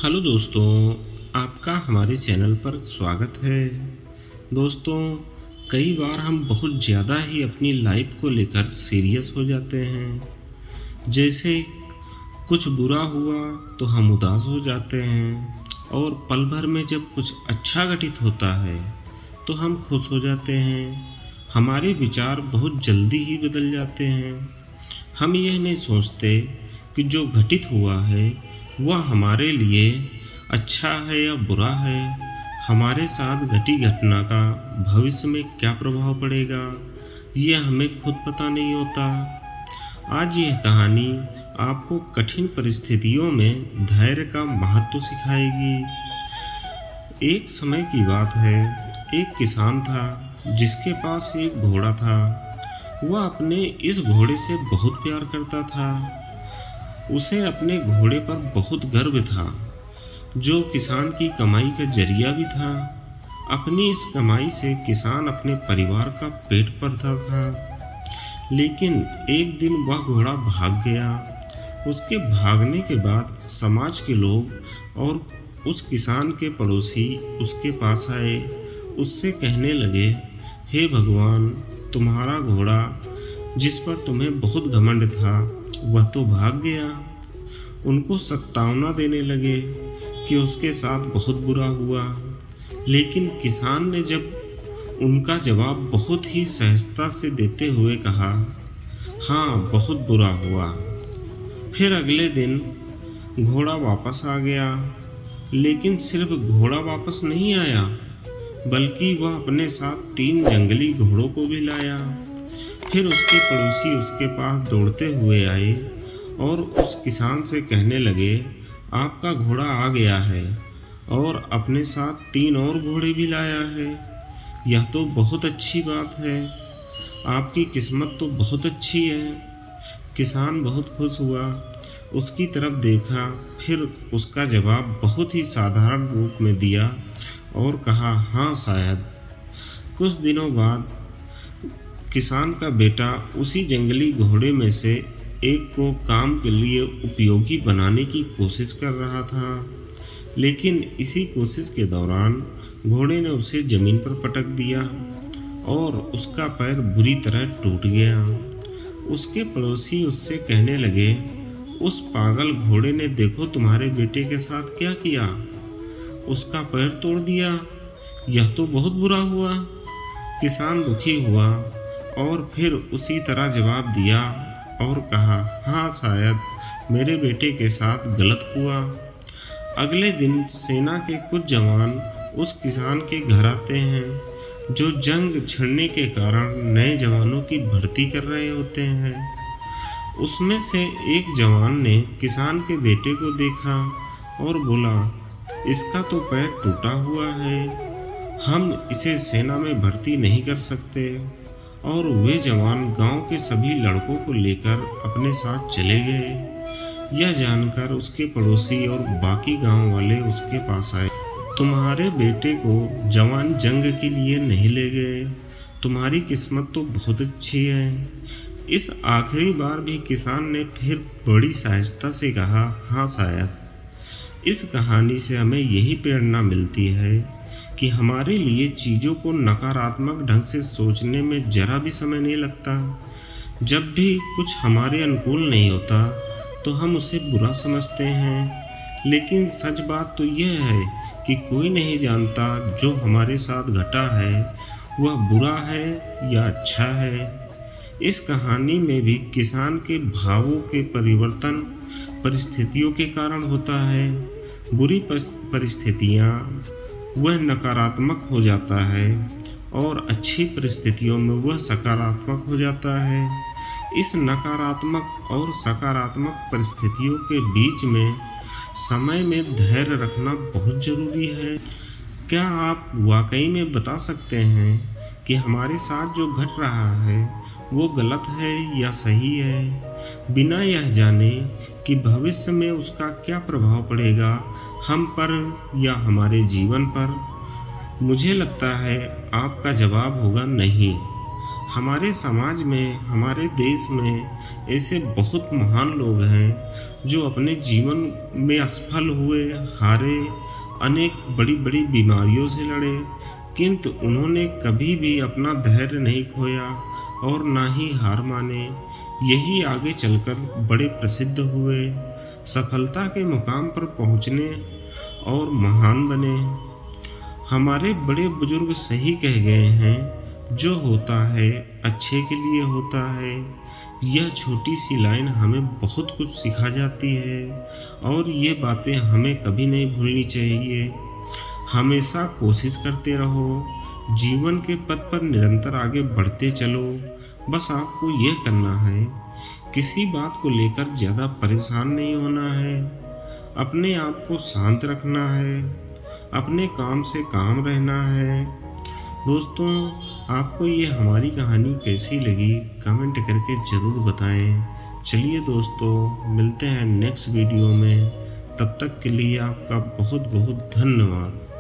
Hello दोस्तों, आपका हमारे चैनल पर स्वागत है। दोस्तों, कई बार हम बहुत ज़्यादा ही अपनी लाइफ को लेकर सीरियस हो जाते हैं। जैसे कुछ बुरा हुआ तो हम उदास हो जाते हैं और पल भर में जब कुछ अच्छा घटित होता है तो हम खुश हो जाते हैं। हमारे विचार बहुत जल्दी ही बदल जाते हैं। हम यह नहीं सोचते कि जो घटित हुआ है वह हमारे लिए अच्छा है या बुरा है। हमारे साथ घटी घटना का भविष्य में क्या प्रभाव पड़ेगा यह हमें खुद पता नहीं होता। आज यह कहानी आपको कठिन परिस्थितियों में धैर्य का महत्व सिखाएगी। एक समय की बात है, एक किसान था जिसके पास एक घोड़ा था। वह अपने इस घोड़े से बहुत प्यार करता था। उसे अपने घोड़े पर बहुत गर्व था, जो किसान की कमाई का जरिया भी था। अपनी इस कमाई से किसान अपने परिवार का पेट भरता था। लेकिन एक दिन वह घोड़ा भाग गया। उसके भागने के बाद समाज के लोग और उस किसान के पड़ोसी उसके पास आए। उससे कहने लगे, हे भगवान, तुम्हारा घोड़ा जिस पर तुम्हें बहुत घमंड था वह तो भाग गया। उनको सत्तावना देने लगे कि उसके साथ बहुत बुरा हुआ। लेकिन किसान ने जब उनका जवाब बहुत ही सहजता से देते हुए कहा, हाँ, बहुत बुरा हुआ। फिर अगले दिन घोड़ा वापस आ गया। लेकिन सिर्फ घोड़ा वापस नहीं आया, बल्कि वह अपने साथ 3 जंगली घोड़ों को भी लाया। फिर उसके पड़ोसी उसके पास दौड़ते हुए आए और उस किसान से कहने लगे, आपका घोड़ा आ गया है और अपने साथ 3 और घोड़े भी लाया है। यह तो बहुत अच्छी बात है। आपकी किस्मत तो बहुत अच्छी है। किसान बहुत खुश हुआ, उसकी तरफ देखा, फिर उसका जवाब बहुत ही साधारण रूप में दिया और कहा, हाँ शायद। कुछ दिनों बाद किसान का बेटा उसी जंगली घोड़े में से एक को काम के लिए उपयोगी बनाने की कोशिश कर रहा था। लेकिन इसी कोशिश के दौरान घोड़े ने उसे जमीन पर पटक दिया और उसका पैर बुरी तरह टूट गया। उसके पड़ोसी उससे कहने लगे, उस पागल घोड़े ने देखो तुम्हारे बेटे के साथ क्या किया, उसका पैर तोड़ दिया। यह तो बहुत बुरा हुआ। किसान दुखी हुआ और फिर उसी तरह जवाब दिया और कहा, हाँ शायद मेरे बेटे के साथ गलत हुआ। अगले दिन सेना के कुछ जवान उस किसान के घर आते हैं, जो जंग छिड़ने के कारण नए जवानों की भर्ती कर रहे होते हैं। उसमें से एक जवान ने किसान के बेटे को देखा और बोला, इसका तो पैर टूटा हुआ है, हम इसे सेना में भर्ती नहीं कर सकते। और वे जवान गांव के सभी लड़कों को लेकर अपने साथ चले गए। यह जानकर उसके पड़ोसी और बाकी गांव वाले उसके पास आए। तुम्हारे बेटे को जवान जंग के लिए नहीं ले गए, तुम्हारी किस्मत तो बहुत अच्छी है। इस आखिरी बार भी किसान ने फिर बड़ी सहजता से कहा, हाँ शायद। इस कहानी से हमें यही प्रेरणा मिलती है कि हमारे लिए चीज़ों को नकारात्मक ढंग से सोचने में जरा भी समय नहीं लगता। जब भी कुछ हमारे अनुकूल नहीं होता तो हम उसे बुरा समझते हैं। लेकिन सच बात तो यह है कि कोई नहीं जानता जो हमारे साथ घटा है वह बुरा है या अच्छा है। इस कहानी में भी किसान के भावों के परिवर्तन परिस्थितियों के कारण होता है। बुरी परिस्थितियाँ वह नकारात्मक हो जाता है और अच्छी परिस्थितियों में वह सकारात्मक हो जाता है। इस नकारात्मक और सकारात्मक परिस्थितियों के बीच में समय में धैर्य रखना बहुत ज़रूरी है। क्या आप वाकई में बता सकते हैं कि हमारे साथ जो घट रहा है वो गलत है या सही है, बिना यह जाने कि भविष्य में उसका क्या प्रभाव पड़ेगा हम पर या हमारे जीवन पर? मुझे लगता है आपका जवाब होगा नहीं। हमारे समाज में, हमारे देश में ऐसे बहुत महान लोग हैं जो अपने जीवन में असफल हुए, हारे, अनेक बड़ी बड़ी बीमारियों से लड़े, किंतु उन्होंने कभी भी अपना धैर्य नहीं खोया और ना ही हार माने। यही आगे चलकर बड़े प्रसिद्ध हुए, सफलता के मुकाम पर पहुँचने और महान बने। हमारे बड़े बुजुर्ग सही कह गए हैं, जो होता है अच्छे के लिए होता है। यह छोटी सी लाइन हमें बहुत कुछ सिखा जाती है और ये बातें हमें कभी नहीं भूलनी चाहिए। हमेशा कोशिश करते रहो, जीवन के पथ पर निरंतर आगे बढ़ते चलो। बस आपको यह करना है, किसी बात को लेकर ज़्यादा परेशान नहीं होना है, अपने आप को शांत रखना है, अपने काम से काम रहना है। दोस्तों, आपको ये हमारी कहानी कैसी लगी कमेंट करके ज़रूर बताएं। चलिए दोस्तों, मिलते हैं नेक्स्ट वीडियो में। तब तक के लिए आपका बहुत बहुत धन्यवाद।